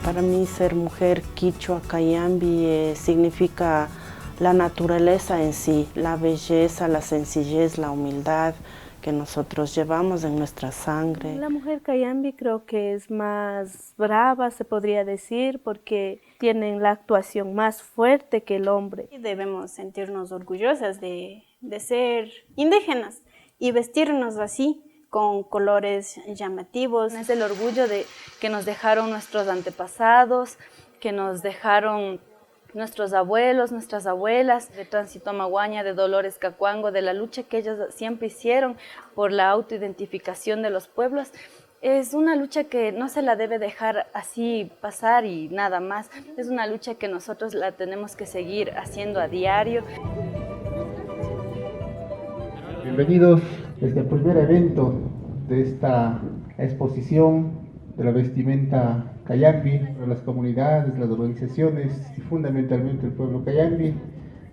Para mí ser mujer quichua cayambi significa la naturaleza en sí, la belleza, la sencillez, la humildad que nosotros llevamos en nuestra sangre. La mujer cayambi creo que es más brava, se podría decir, porque tienen la actuación más fuerte que el hombre. Debemos sentirnos orgullosas de ser indígenas y vestirnos así, con colores llamativos. Es el orgullo que nos dejaron nuestros antepasados, que nos dejaron nuestros abuelos, nuestras abuelas, de Tránsito Amaguaña, de Dolores Cacuango, de la lucha que ellos siempre hicieron por la autoidentificación de los pueblos. Es una lucha que no se la debe dejar así pasar y nada más. Es una lucha que nosotros la tenemos que seguir haciendo a diario. Bienvenidos a este primer evento de esta exposición de la vestimenta cayambi para las comunidades, las organizaciones y fundamentalmente el pueblo cayambi.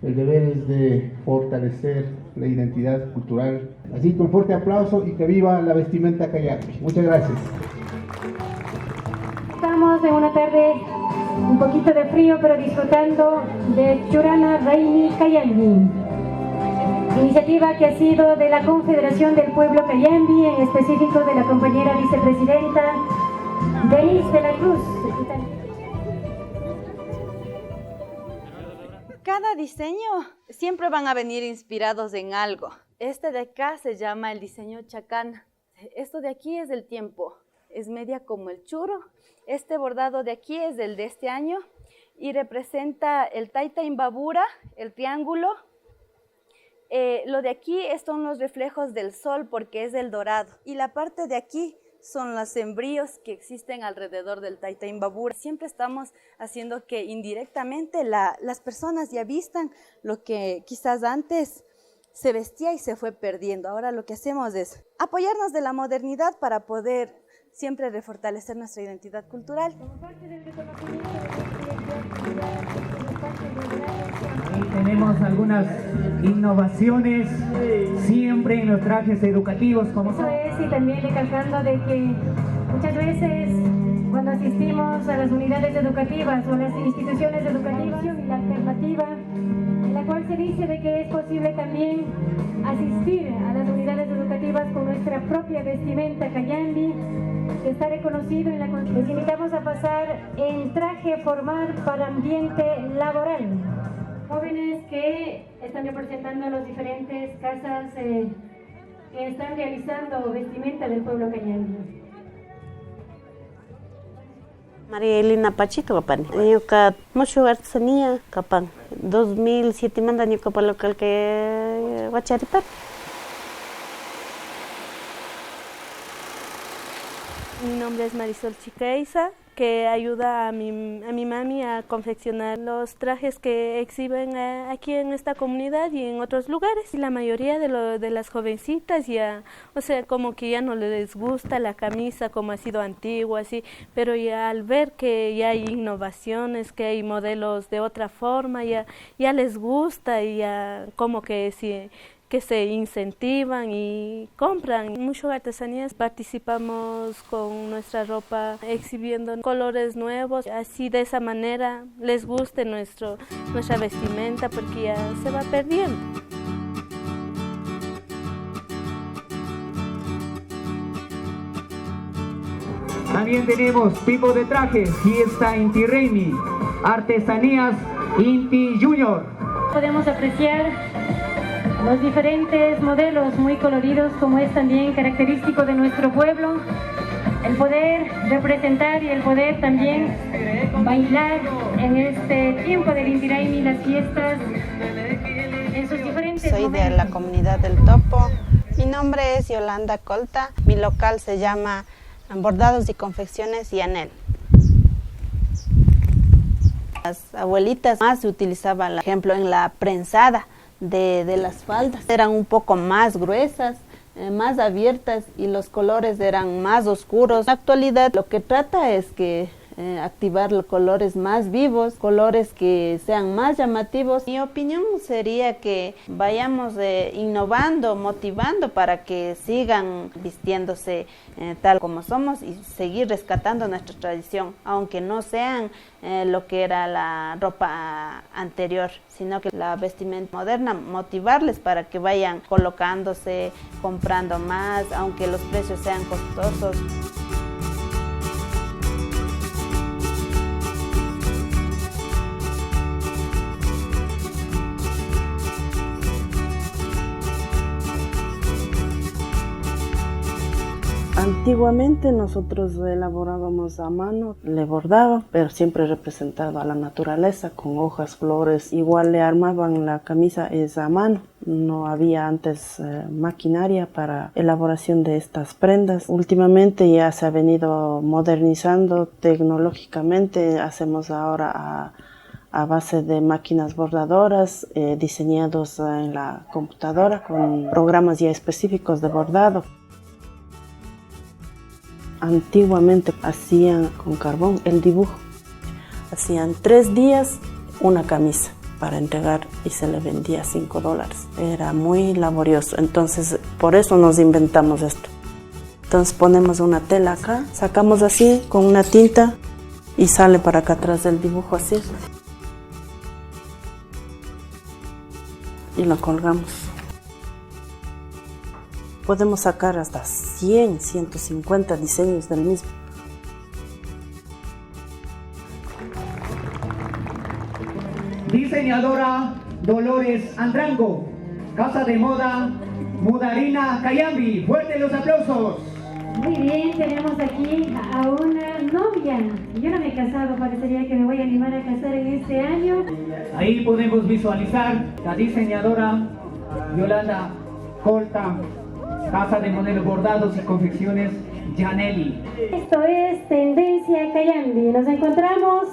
El deber es de fortalecer la identidad cultural. Así que un fuerte aplauso y que viva la vestimenta cayambi. Muchas gracias. Estamos en una tarde un poquito de frío, pero disfrutando de Churana Raimi Cayambi. Iniciativa que ha sido de la Confederación del Pueblo Cayambi, en específico de la compañera vicepresidenta Denise de la Cruz. Cada diseño siempre van a venir inspirados en algo. Este de acá se llama el diseño chacana. Esto de aquí es del tiempo, es media como el churro. Este bordado de aquí es del de este año y representa el taita imbabura, el triángulo. Lo de aquí son los reflejos del sol porque es el dorado. Y la parte de aquí son los sembríos que existen alrededor del taita imbabura. Siempre estamos haciendo que indirectamente las personas ya vistan lo que quizás antes se vestía y se fue perdiendo. Ahora lo que hacemos es apoyarnos de la modernidad para poder siempre refortalecer nuestra identidad cultural. Ahí tenemos algunas innovaciones siempre en los trajes educativos. Eso es, y también recalcando de que muchas veces cuando asistimos a las unidades educativas o a las instituciones educativas, y la alternativa en la cual se dice de que es posible también asistir a las unidades educativas con nuestra propia vestimenta cayambi, que está reconocido en la Constitución. Les invitamos a pasar en traje formal para ambiente laboral. Jóvenes que están representando a las diferentes casas que están realizando vestimenta del pueblo cayambi. María Elena Pacheco, kapan. Yuka mucho artesanía, kapan. 2007 manda yuka para local que Huacharipat. Mi nombre es Marisol Chicaiza, que ayuda a mi mami a confeccionar los trajes que exhiben aquí en esta comunidad y en otros lugares. Y la mayoría de las jovencitas ya, o sea, como que ya no les gusta la camisa como ha sido antigua, así, pero ya al ver que ya hay innovaciones, que hay modelos de otra forma, ya les gusta y ya como que sí, que se incentivan y compran. Muchas artesanías participamos con nuestra ropa exhibiendo colores nuevos, así de esa manera les guste nuestra vestimenta porque ya se va perdiendo. También tenemos tipo de trajes, fiesta Inti Raymi, artesanías Inti Junior. Podemos apreciar los diferentes modelos muy coloridos, como es también característico de nuestro pueblo, el poder representar y el poder también bailar en este tiempo del Inti Raymi, las fiestas en sus diferentes Soy momentos. de la comunidad del Topo. Mi nombre es Yolanda Colta. Mi local se llama Bordados y Confecciones Yanel. Las abuelitas más se utilizaba, por ejemplo, en la prensada de las faldas. Eran un poco más gruesas, más abiertas y los colores eran más oscuros. En la actualidad lo que trata es que activar los colores más vivos, colores que sean más llamativos. Mi opinión sería que vayamos innovando, motivando para que sigan vistiéndose tal como somos y seguir rescatando nuestra tradición, aunque no sean lo que era la ropa anterior, sino que la vestimenta moderna, motivarles para que vayan colocándose, comprando más, aunque los precios sean costosos. Antiguamente nosotros elaborábamos a mano, le bordaba, pero siempre representado a la naturaleza con hojas, flores. Igual le armaban la camisa es a mano. No había antes maquinaria para elaboración de estas prendas. Últimamente ya se ha venido modernizando tecnológicamente. Hacemos ahora a base de máquinas bordadoras diseñados en la computadora con programas ya específicos de bordado. Antiguamente hacían con carbón el dibujo. Hacían 3 días una camisa para entregar y se le vendía $5. Era muy laborioso, entonces por eso nos inventamos esto. Entonces ponemos una tela acá, sacamos así con una tinta y sale para acá atrás del dibujo así. Y lo colgamos. Podemos sacar hasta 100, 150 diseños del mismo. Diseñadora Dolores Andrango, Casa de Moda Mudarina Cayambi. Fuertes los aplausos. Muy bien, tenemos aquí a una novia. Yo no me he casado, parecería que me voy a animar a casar en este año. Ahí podemos visualizar la diseñadora Yolanda Colta, Casa de Modelos Bordados y Confecciones Janelli. Esto es Tendencia Cayambi. Nos encontramos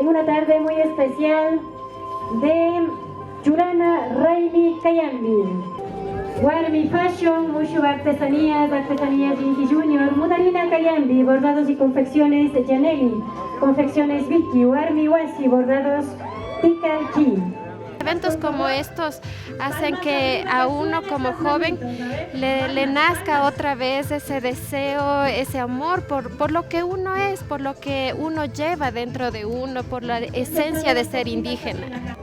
en una tarde muy especial de Yurana Raimi Cayambi. Warmi Fashion, Mushu Artesanías Inti Junior, Mudarina Cayambi, Bordados y Confecciones Janelli, Confecciones Vicky, Warmi Wasi, Bordados Tikalki. Eventos como estos hacen que a uno como joven le nazca otra vez ese deseo, ese amor por lo que uno es, por lo que uno lleva dentro de uno, por la esencia de ser indígena.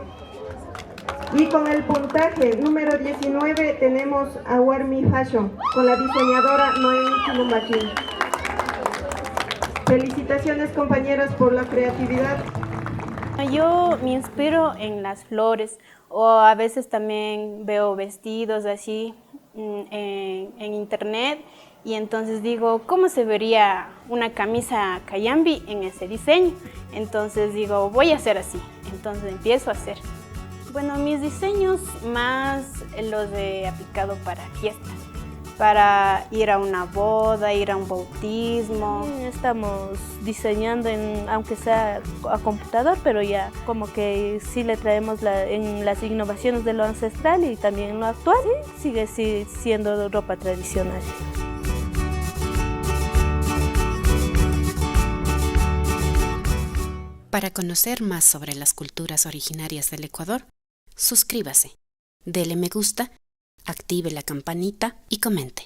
Y con el puntaje número 19 tenemos a Warmi Fashion, con la diseñadora Noemi Chilumbaquín. Felicitaciones compañeras por la creatividad. Yo me inspiro en las flores o a veces también veo vestidos así en internet y entonces digo, ¿cómo se vería una camisa Cayambi en ese diseño? Entonces digo, voy a hacer así, entonces empiezo a hacer. Bueno, mis diseños más los he aplicado para fiestas, para ir a una boda, ir a un bautismo. Estamos diseñando, aunque sea a computador, pero ya como que sí le traemos en las innovaciones de lo ancestral y también en lo actual, sigue siendo ropa tradicional. Para conocer más sobre las culturas originarias del Ecuador, suscríbase, dele me gusta, active la campanita y comente.